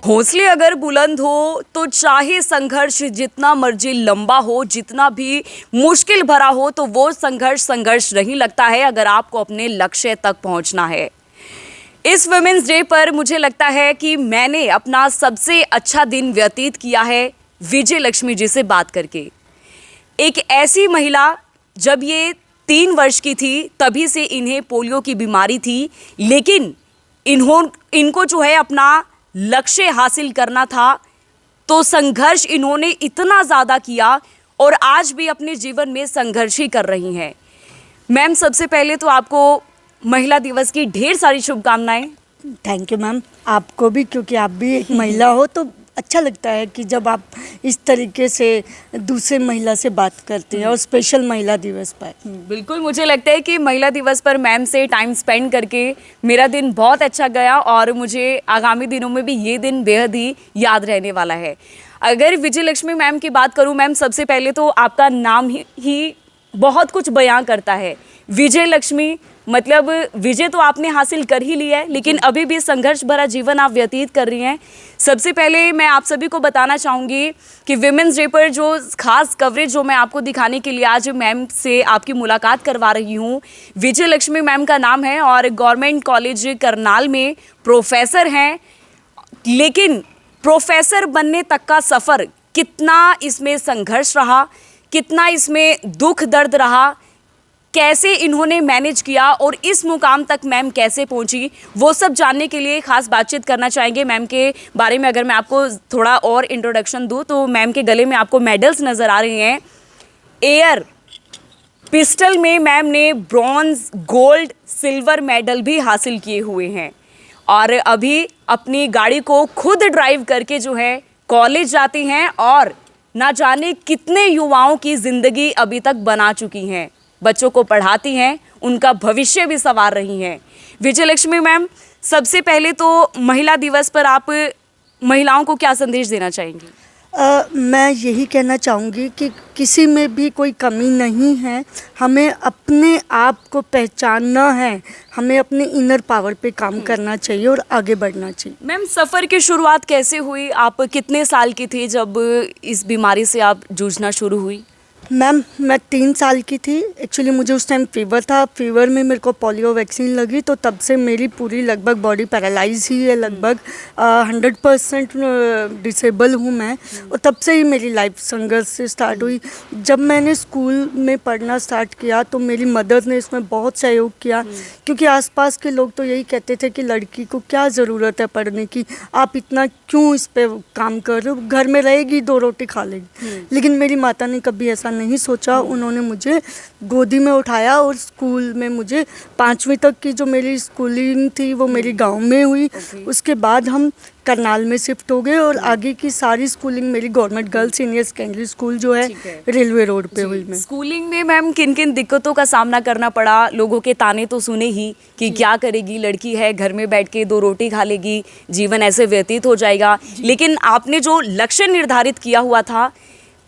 हौसले अगर बुलंद हो तो चाहे संघर्ष जितना मर्जी लंबा हो, जितना भी मुश्किल भरा हो, तो वो संघर्ष नहीं लगता है अगर आपको अपने लक्ष्य तक पहुंचना है। इस वुमेन्स डे पर मुझे लगता है कि मैंने अपना सबसे अच्छा दिन व्यतीत किया है विजय लक्ष्मी जी से बात करके। एक ऐसी महिला, जब ये 3 वर्ष की थी तभी से इन्हें पोलियो की बीमारी थी, लेकिन इनको जो है अपना लक्ष्य हासिल करना था, तो संघर्ष इन्होंने इतना ज़्यादा किया और आज भी अपने जीवन में संघर्ष ही कर रही हैं। मैम, सबसे पहले तो आपको महिला दिवस की ढेर सारी शुभकामनाएं। थैंक यू मैम, आपको भी, क्योंकि आप भी एक महिला हो तो अच्छा लगता है कि जब आप इस तरीके से दूसरे महिला से बात करते हैं और स्पेशल महिला दिवस पर। बिल्कुल, मुझे लगता है कि महिला दिवस पर मैम से टाइम स्पेंड करके मेरा दिन बहुत अच्छा गया और मुझे आगामी दिनों में भी ये दिन बेहद ही याद रहने वाला है। अगर विजय लक्ष्मी मैम की बात करूँ मैम, सबसे पहले तो आपका नाम ही बहुत कुछ बयां करता है। विजय लक्ष्मी मतलब विजय तो आपने हासिल कर ही लिया है, लेकिन अभी भी संघर्ष भरा जीवन आप व्यतीत कर रही हैं। सबसे पहले मैं आप सभी को बताना चाहूँगी कि विमेंस डे पर जो खास कवरेज जो मैं आपको दिखाने के लिए आज मैम से आपकी मुलाकात करवा रही हूँ, विजय लक्ष्मी मैम का नाम है और गवर्नमेंट कॉलेज करनाल में प्रोफेसर हैं। लेकिन प्रोफेसर बनने तक का सफ़र, कितना इसमें संघर्ष रहा, कितना इसमें दुख दर्द रहा, कैसे इन्होंने मैनेज किया और इस मुकाम तक मैम कैसे पहुंची, वो सब जानने के लिए खास बातचीत करना चाहेंगे मैम के बारे में। अगर मैं आपको थोड़ा और इंट्रोडक्शन दूं तो मैम के गले में आपको मेडल्स नज़र आ रहे हैं। एयर पिस्टल में मैम ने ब्रॉन्ज, गोल्ड, सिल्वर मेडल भी हासिल किए हुए हैं और अभी अपनी गाड़ी को खुद ड्राइव करके जो है कॉलेज जाती हैं और ना जाने कितने युवाओं की ज़िंदगी अभी तक बना चुकी हैं। बच्चों को पढ़ाती हैं, उनका भविष्य भी संवार रही हैं। विजय लक्ष्मी मैम, सबसे पहले तो महिला दिवस पर आप महिलाओं को क्या संदेश देना चाहेंगी? मैं यही कहना चाहूँगी कि किसी में भी कोई कमी नहीं है, हमें अपने आप को पहचानना है, हमें अपने इनर पावर पे काम करना चाहिए और आगे बढ़ना चाहिए। मैम, सफ़र की शुरुआत कैसे हुई? आप कितने साल की थी जब इस बीमारी से आप जूझना शुरू हुई? मैम, मैं 3 साल की थी। एक्चुअली मुझे उस टाइम फीवर था। फीवर में मेरे को पोलियो वैक्सीन लगी, तो तब से मेरी पूरी लगभग बॉडी पैरालाइज ही है। लगभग 100% डिसेबल हूँ मैं, और तब से ही मेरी लाइफ संघर्ष से स्टार्ट हुई। जब मैंने स्कूल में पढ़ना स्टार्ट किया तो मेरी मदर ने इसमें बहुत सहयोग किया, क्योंकि आसपास के लोग तो यही कहते थे कि लड़की को क्या ज़रूरत है पढ़ने की, आप इतना क्यों इस पर काम कर रहे हो, घर में रहेगी 2 रोटी खा लेगी। लेकिन मेरी माता ने कभी ऐसा नहीं सोचा। उन्होंने मुझे गोदी में उठाया और स्कूल में मुझे 5वीं तक की जो मेरी स्कूलिंग थी वो मेरी गांव में हुई। उसके बाद हम करनाल में शिफ्ट हो गए और आगे की सारी स्कूलिंग मेरी government girls senior secondary school जो है रेलवे रोड पे हुई। मैं स्कूलिंग में मैम किन किन दिक्कतों का सामना करना पड़ा? लोगों के ताने तो सुने ही कि क्या करेगी, लड़की है, घर में बैठ के 2 रोटी खा लेगी, जीवन ऐसे व्यतीत हो जाएगा। लेकिन आपने जो लक्ष्य निर्धारित किया हुआ था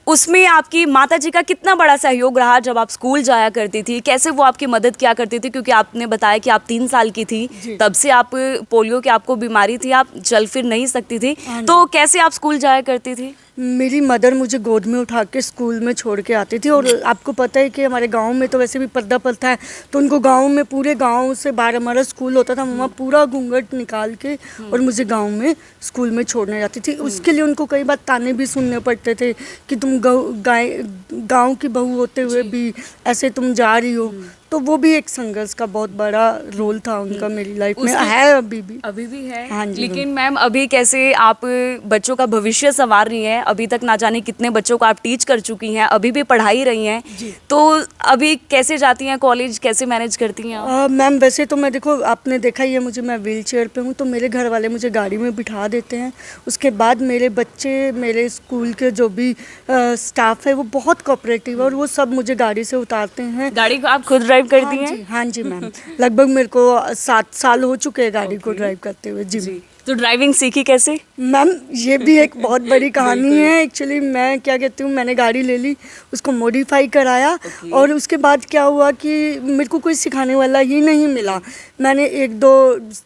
उसमें आपकी माताजी का कितना बड़ा सहयोग रहा? जब आप स्कूल जाया करती थी, कैसे वो आपकी मदद किया करती थी? क्योंकि आपने बताया कि आप 3 साल की थी, तब से आप पोलियो की आपको बीमारी थी, आप चल फिर नहीं सकती थी, तो कैसे आप स्कूल जाया करती थी? मेरी मदर मुझे गोद में उठा के स्कूल में छोड़ के आती थी। और आपको पता है कि हमारे गांव में तो वैसे भी पर्दा प्रथा है, तो उनको गांव में पूरे गांव से बाहर हमारा स्कूल होता था, मम्मा पूरा घूंघट निकाल के और मुझे गांव में स्कूल में छोड़ने जाती थी। उसके लिए उनको कई बार ताने भी सुनने पड़ते थे कि तुम गाँव की बहू होते हुए भी ऐसे तुम जा रही हो। तो वो भी एक संघर्ष का बहुत बड़ा रोल था उनका मेरी लाइफ में, है अभी भी है। हाँ जी। लेकिन मैम, अभी कैसे आप बच्चों का भविष्य संवार रही हैं? अभी तक ना जाने कितने बच्चों को आप टीच कर चुकी हैं, अभी भी पढ़ाई रही हैं, तो अभी कैसे जाती हैं कॉलेज, कैसे मैनेज करती हैं आप? मैम, वैसे तो मैं, देखो आपने देखा ही है मुझे, मैं व्हील चेयर पे हूँ, तो मेरे घर वाले मुझे गाड़ी में बिठा देते हैं। उसके बाद मेरे बच्चे, मेरे स्कूल के जो भी स्टाफ है वो बहुत कोऑपरेटिव है और वो सब मुझे गाड़ी से उतारते हैं। गाड़ी को आप खुद ड्राइव करती हैं? हाँ जी मैम, लगभग मेरे को 7 साल हो चुके हैं गाड़ी को ड्राइव करते हुए। जी। तो ड्राइविंग सीखी कैसे? मैम ये भी एक बहुत बड़ी कहानी है। एक्चुअली मैं क्या कहती हूँ, मैंने गाड़ी ले ली, उसको मॉडिफाई कराया और उसके बाद क्या हुआ कि मेरे को कोई सिखाने वाला ही नहीं मिला। मैंने एक दो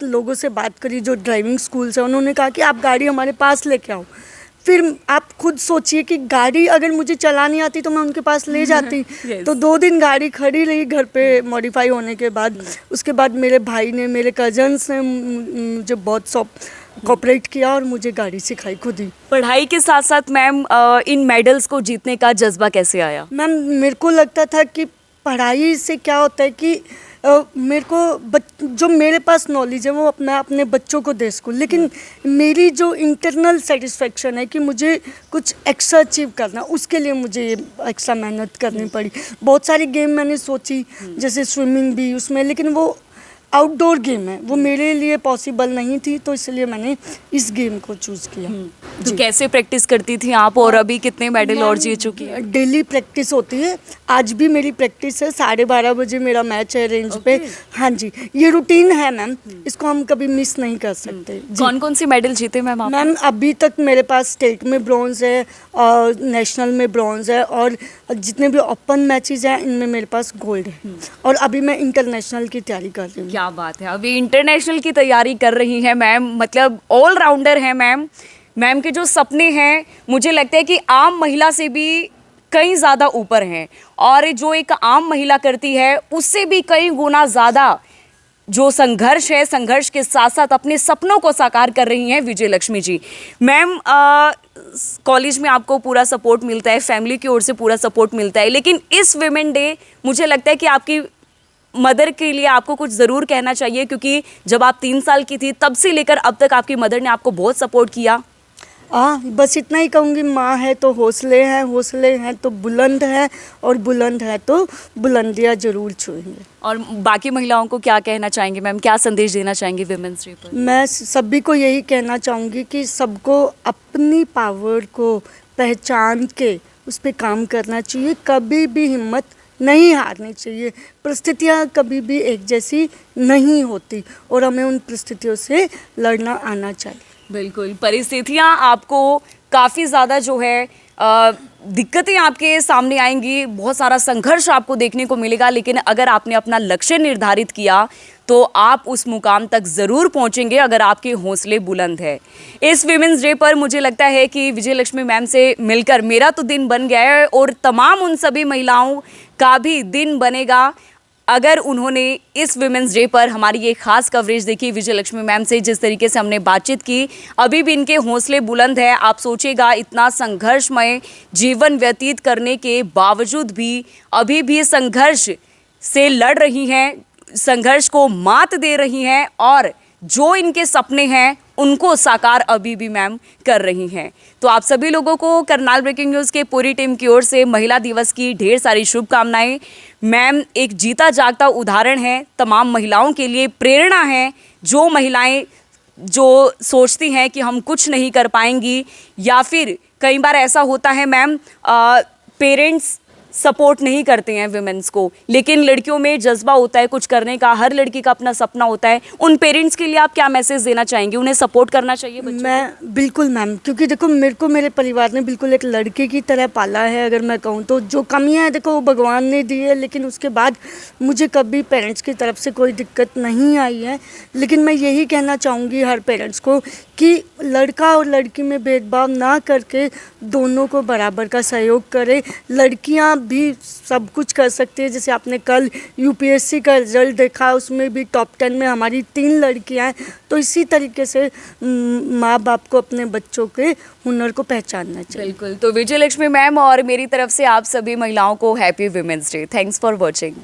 लोगों से बात करी जो ड्राइविंग स्कूल से, उन्होंने कहा कि आप गाड़ी हमारे पास लेके आओ। फिर आप खुद सोचिए कि गाड़ी अगर मुझे चलानी आती तो मैं उनके पास ले जाती। Yes. तो 2 दिन गाड़ी खड़ी रही घर पे मॉडिफाई होने के बाद। उसके बाद मेरे भाई ने, मेरे कजन्स ने मुझे बहुत कोऑपरेट किया और मुझे गाड़ी सिखाई खुद ही। पढ़ाई के साथ साथ मैम इन मेडल्स को जीतने का जज्बा कैसे आया? मैम मेरे को लगता था कि पढ़ाई से क्या होता है कि मेरे को जो मेरे पास नॉलेज है वो अपना अपने बच्चों को दे सकूँ, लेकिन मेरी जो इंटरनल सेटिस्फेक्शन है कि मुझे कुछ एक्स्ट्रा अचीव करना, उसके लिए मुझे ये एक्स्ट्रा मेहनत करनी पड़ी। बहुत सारी गेम मैंने सोची, जैसे स्विमिंग भी उसमें, लेकिन वो आउटडोर गेम है, वो मेरे लिए पॉसिबल नहीं थी, तो इसलिए मैंने इस गेम को चूज़ किया। तो कैसे प्रैक्टिस करती थी आप और अभी कितने मेडल और जीत चुकी हैं? डेली प्रैक्टिस होती है, आज भी मेरी प्रैक्टिस है। 12:30 बजे मेरा मैच है रेंज पे। हाँ जी, ये रूटीन है मैम, इसको हम कभी मिस नहीं कर सकते। कौन कौन सी मेडल जीते मैम आप? मैम अभी तक मेरे पास स्टेट में ब्रॉन्ज है और नेशनल में ब्रॉन्ज है, और जितने भी ओपन मैचेस हैं इनमें मेरे पास गोल्ड है, और अभी मैं इंटरनेशनल की तैयारी कर रही हूँ। क्या बात है, अभी इंटरनेशनल की तैयारी कर रही हैं मैम, मतलब ऑल राउंडर हैं मैम। मैम के जो सपने हैं मुझे लगता है कि आम महिला से भी कई ज़्यादा ऊपर हैं, और जो एक आम महिला करती है उससे भी कई गुना ज़्यादा जो संघर्ष है, संघर्ष के साथ साथ अपने सपनों को साकार कर रही हैं विजय लक्ष्मी जी। मैम कॉलेज में आपको पूरा सपोर्ट मिलता है, फैमिली की ओर से पूरा सपोर्ट मिलता है, लेकिन इस विमेन डे मुझे लगता है कि आपकी मदर के लिए आपको कुछ ज़रूर कहना चाहिए, क्योंकि जब आप 3 साल की थी तब से लेकर अब तक आपकी मदर ने आपको बहुत सपोर्ट किया। बस इतना ही कहूँगी, माँ है तो हौसले हैं तो बुलंद है, और बुलंद है तो बुलंदियाँ जरूर छूएंगे। और बाकी महिलाओं को क्या कहना चाहेंगे मैम, क्या संदेश देना चाहेंगे विमेंस डे पर? मैं सभी को यही कहना चाहूँगी कि सबको अपनी पावर को पहचान के उस पर काम करना चाहिए, कभी भी हिम्मत नहीं हारनी चाहिए। परिस्थितियाँ कभी भी एक जैसी नहीं होती, और हमें उन परिस्थितियों से लड़ना आना चाहिए। बिल्कुल, परिस्थितियाँ आपको काफ़ी ज़्यादा जो है दिक्कतें आपके सामने आएंगी, बहुत सारा संघर्ष आपको देखने को मिलेगा, लेकिन अगर आपने अपना लक्ष्य निर्धारित किया तो आप उस मुकाम तक ज़रूर पहुंचेंगे अगर आपके हौसले बुलंद है। इस विमेंस डे पर मुझे लगता है कि विजय लक्ष्मी मैम से मिलकर मेरा तो दिन बन गया है, और तमाम उन सभी महिलाओं का भी दिन बनेगा अगर उन्होंने इस विमेंस डे पर हमारी ये खास कवरेज देखी। विजय लक्ष्मी मैम से जिस तरीके से हमने बातचीत की, अभी भी इनके हौसले बुलंद है। आप सोचिएगा, इतना संघर्षमय जीवन व्यतीत करने के बावजूद भी अभी भी संघर्ष से लड़ रही हैं, संघर्ष को मात दे रही हैं, और जो इनके सपने हैं उनको साकार अभी भी मैम कर रही हैं। तो आप सभी लोगों को करनाल ब्रेकिंग न्यूज़ के पूरी टीम की ओर से महिला दिवस की ढेर सारी शुभकामनाएं। मैम एक जीता जागता उदाहरण है, तमाम महिलाओं के लिए प्रेरणा है। जो महिलाएं जो सोचती हैं कि हम कुछ नहीं कर पाएंगी, या फिर कई बार ऐसा होता है मैम पेरेंट्स सपोर्ट नहीं करते हैं विमेंस को, लेकिन लड़कियों में जज्बा होता है कुछ करने का, हर लड़की का अपना सपना होता है। उन पेरेंट्स के लिए आप क्या मैसेज देना चाहेंगे? उन्हें सपोर्ट करना चाहिए बच्चों? मैं बिल्कुल मैम, क्योंकि देखो मेरे को मेरे परिवार ने बिल्कुल एक लड़के की तरह पाला है। अगर मैं कहूँ तो जो कमियाँ हैं देखो वो भगवान ने दी है, लेकिन उसके बाद मुझे कभी पेरेंट्स की तरफ से कोई दिक्कत नहीं आई है। लेकिन मैं यही कहना चाहूँगी हर पेरेंट्स को कि लड़का और लड़की में भेदभाव ना करके दोनों को बराबर का सहयोग करें। लड़कियाँ भी सब कुछ कर सकती है, जैसे आपने कल यूपीएससी का रिजल्ट देखा, उसमें भी टॉप 10 में हमारी 3 लड़कियां हैं। तो इसी तरीके से माँ बाप को अपने बच्चों के हुनर को पहचानना चाहिए। बिल्कुल। तो विजय लक्ष्मी मैम और मेरी तरफ से आप सभी महिलाओं को happy women's day. Thanks for watching.